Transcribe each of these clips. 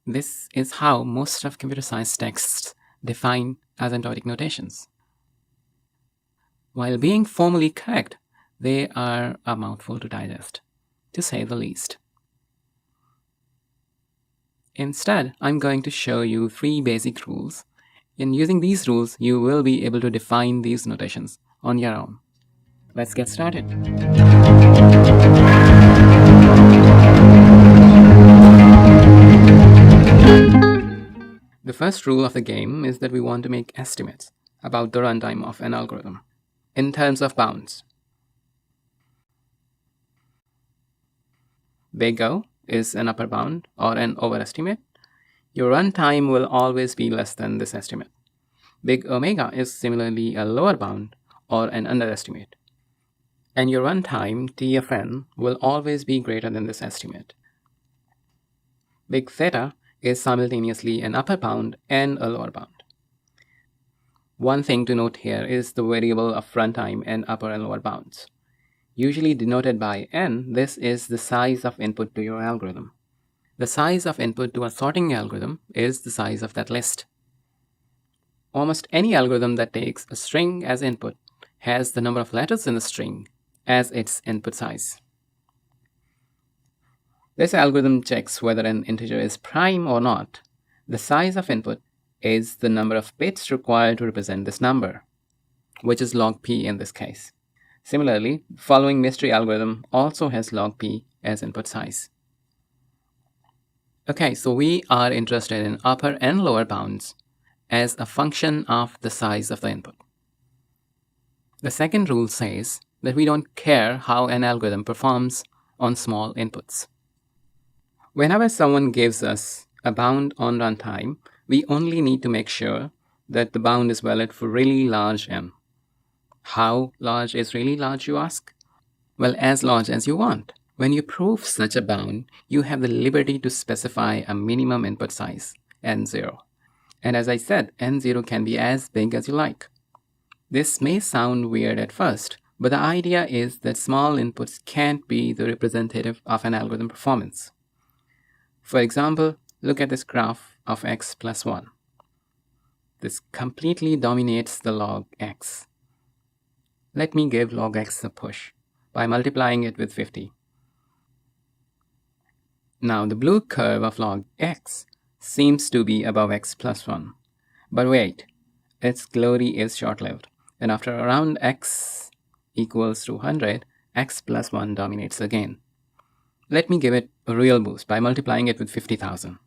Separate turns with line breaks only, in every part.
This is how most of computer science texts define asymptotic notations. While being formally correct, they are a mouthful to digest, to say the least. Instead, I'm going to show you 3 basic rules. In using these rules, you will be able to define these notations on your own. Let's get started. The first rule of the game is that we want to make estimates about the runtime of an algorithm in terms of bounds. Big O is an upper bound or an overestimate. Your runtime will always be less than this estimate. Big omega is similarly a lower bound or an underestimate. And your runtime, T of n, will always be greater than this estimate. Big theta is simultaneously an upper bound and a lower bound. One thing to note here is the variable of runtime and upper and lower bounds. Usually denoted by n, this is the size of input to your algorithm. The size of input to a sorting algorithm is the size of that list. Almost any algorithm that takes a string as input has the number of letters in the string as its input size. This algorithm checks whether an integer is prime or not. The size of input is the number of bits required to represent this number, which is log p in this case. Similarly, the following mystery algorithm also has log p as input size. Okay, so we are interested in upper and lower bounds as a function of the size of the input. The second rule says that we don't care how an algorithm performs on small inputs. Whenever someone gives us a bound on runtime, we only need to make sure that the bound is valid for really large n. How large is really large, you ask? Well, as large as you want. When you prove such a bound, you have the liberty to specify a minimum input size, n0. And as I said, n0 can be as big as you like. This may sound weird at first, but the idea is that small inputs can't be the representative of an algorithm performance. For example, look at this graph of x plus 1. This completely dominates the log x. Let me give log x a push by multiplying it with 50. Now the blue curve of log x seems to be above x plus 1. But wait, its glory is short-lived, and after around x equals to 100, x plus 1 dominates again. Let me give it a real boost by multiplying it with 50,000.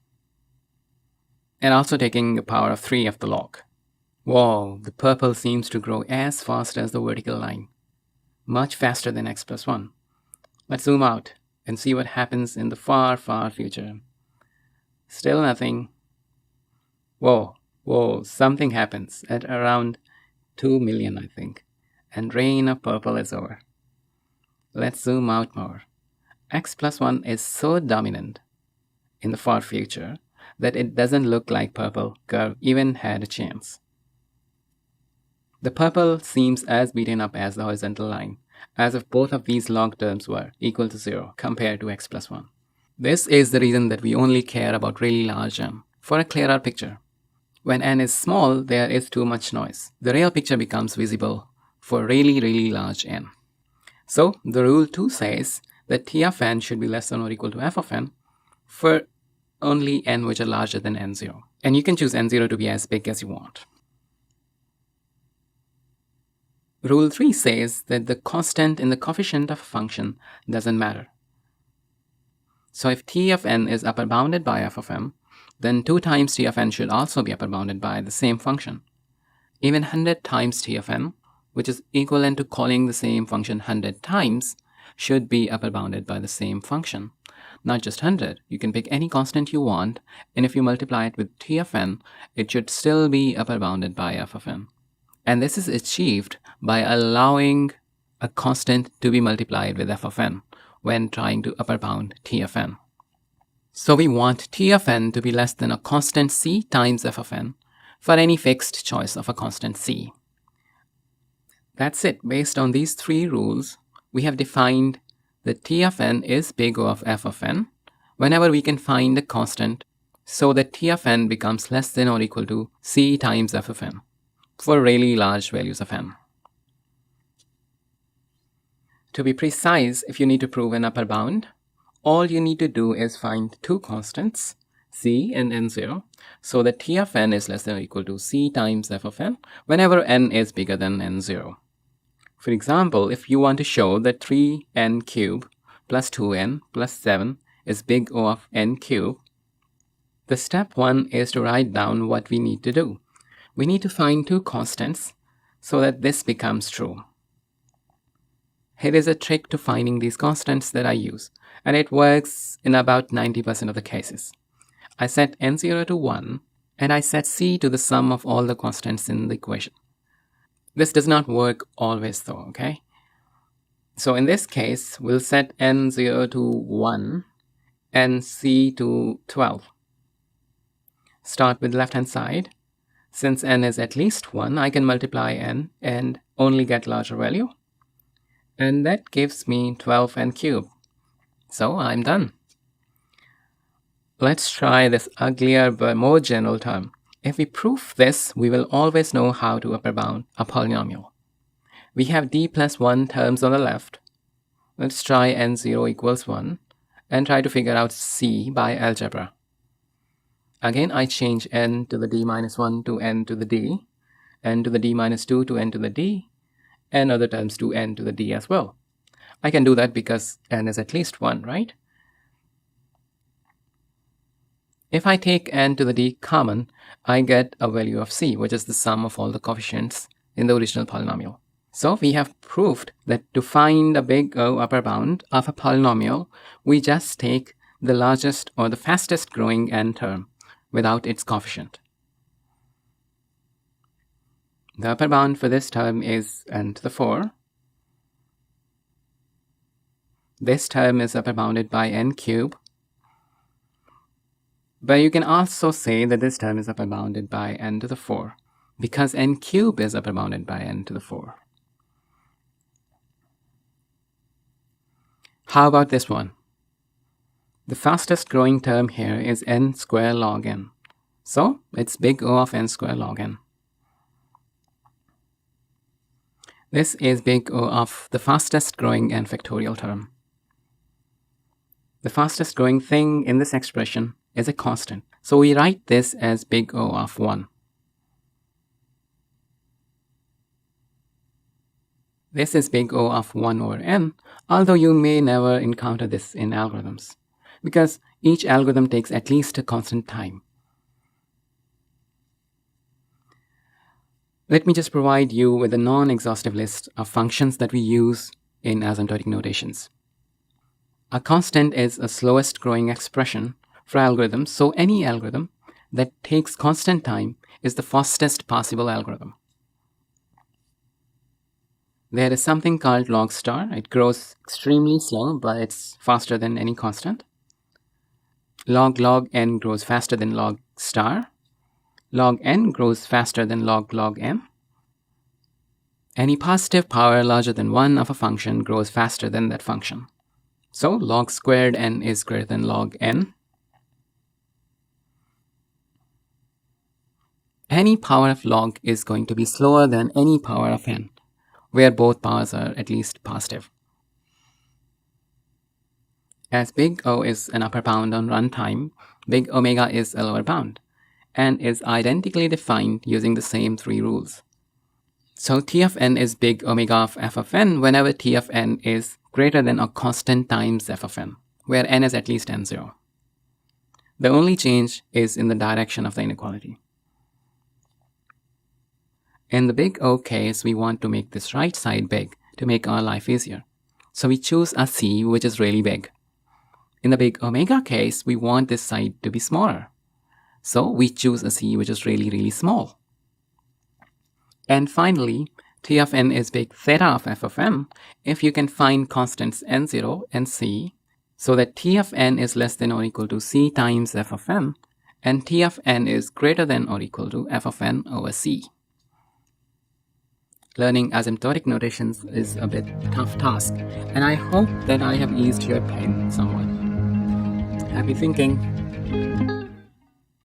And also taking the power of 3 of the log. Whoa, the purple seems to grow as fast as the vertical line. Much faster than x plus 1. Let's zoom out and see what happens in the far, far future. Still nothing. Whoa, something happens at around 2 million, I think. And reign of purple is over. Let's zoom out more. X plus 1 is so dominant in the far future that it doesn't look like purple curve even had a chance. The purple seems as beaten up as the horizontal line, as if both of these log terms were equal to 0 compared to x plus 1. This is the reason that we only care about really large n. For a clearer picture, when n is small, there is too much noise. The real picture becomes visible for really large n. So the rule 2 says that T of n should be less than or equal to f of n for only n which are larger than n0. And you can choose n0 to be as big as you want. Rule 3 says that the constant in the coefficient of a function doesn't matter. So if T of n is upper bounded by f of m, then 2 times T of n should also be upper bounded by the same function. Even 100 times T of n, which is equivalent to calling the same function 100 times, should be upper bounded by the same function. Not just 100, you can pick any constant you want, and if you multiply it with T of n, it should still be upper bounded by f of n. And this is achieved by allowing a constant to be multiplied with f of n when trying to upper bound T of n. So we want T of n to be less than a constant c times f of n for any fixed choice of a constant c. That's it. Based on these 3 rules, we have defined that T of n is big O of f of n whenever we can find a constant so that T of n becomes less than or equal to C times f of n for really large values of n. To be precise, if you need to prove an upper bound, all you need to do is find two constants, c and n0, so that T of n is less than or equal to C times f of n whenever n is bigger than n0. For example, if you want to show that 3n cubed plus 2n plus 7 is big O of n cubed, the step 1 is to write down what we need to do. We need to find two constants so that this becomes true. Here is a trick to finding these constants that I use, and it works in about 90% of the cases. I set n0 to 1, and I set c to the sum of all the constants in the equation. This does not work always though, okay? So in this case, we'll set n0 to 1 and c to 12. Start with the left-hand side. Since n is at least 1, I can multiply n and only get larger value. And that gives me 12n cubed. So I'm done. Let's try this uglier but more general term. If we prove this, we will always know how to upper bound a polynomial. We have d plus 1 terms on the left. Let's try n0 equals 1 and try to figure out c by algebra. Again, I change n to the d minus 1 to n to the d, n to the d minus 2 to n to the d, and other terms to n to the d as well. I can do that because n is at least 1, right? If I take n to the d common, I get a value of c, which is the sum of all the coefficients in the original polynomial. So we have proved that to find a big O upper bound of a polynomial, we just take the largest or the fastest growing n term without its coefficient. The upper bound for this term is n to the 4. This term is upper bounded by n cubed. But you can also say that this term is upper bounded by n to the 4 because n cubed is upper bounded by n to the 4. How about this one? The fastest growing term here is n square log n. So it's big O of n square log n. This is big O of the fastest growing n factorial term. The fastest growing thing in this expression is a constant. So we write this as big O of 1. This is big O of 1 over n, although you may never encounter this in algorithms, because each algorithm takes at least a constant time. Let me just provide you with a non-exhaustive list of functions that we use in asymptotic notations. A constant is a slowest growing expression for algorithms, so any algorithm that takes constant time is the fastest possible algorithm. There is something called log star. It grows extremely slow, but it's faster than any constant. Log n grows faster than log star. Log n grows faster than log n. Any positive power larger than 1 of a function grows faster than that function. So log squared n is greater than log n. Any power of log is going to be slower than any power of n, where both powers are at least positive. As big O is an upper bound on runtime, big omega is a lower bound, and is identically defined using the same 3 rules. So T of n is big omega of f of n whenever T of n is greater than or constant times f of n, where n is at least n0. The only change is in the direction of the inequality. In the big O case, we want to make this right side big to make our life easier. So we choose a c which is really big. In the big omega case, we want this side to be smaller. So we choose a c which is really, really small. And finally, T of n is big theta of f of n if you can find constants n0 and c, so that T of n is less than or equal to c times f of n, and T of n is greater than or equal to f of n over c. Learning asymptotic notations is a bit tough task, and I hope that I have eased your pain somewhat. Happy thinking!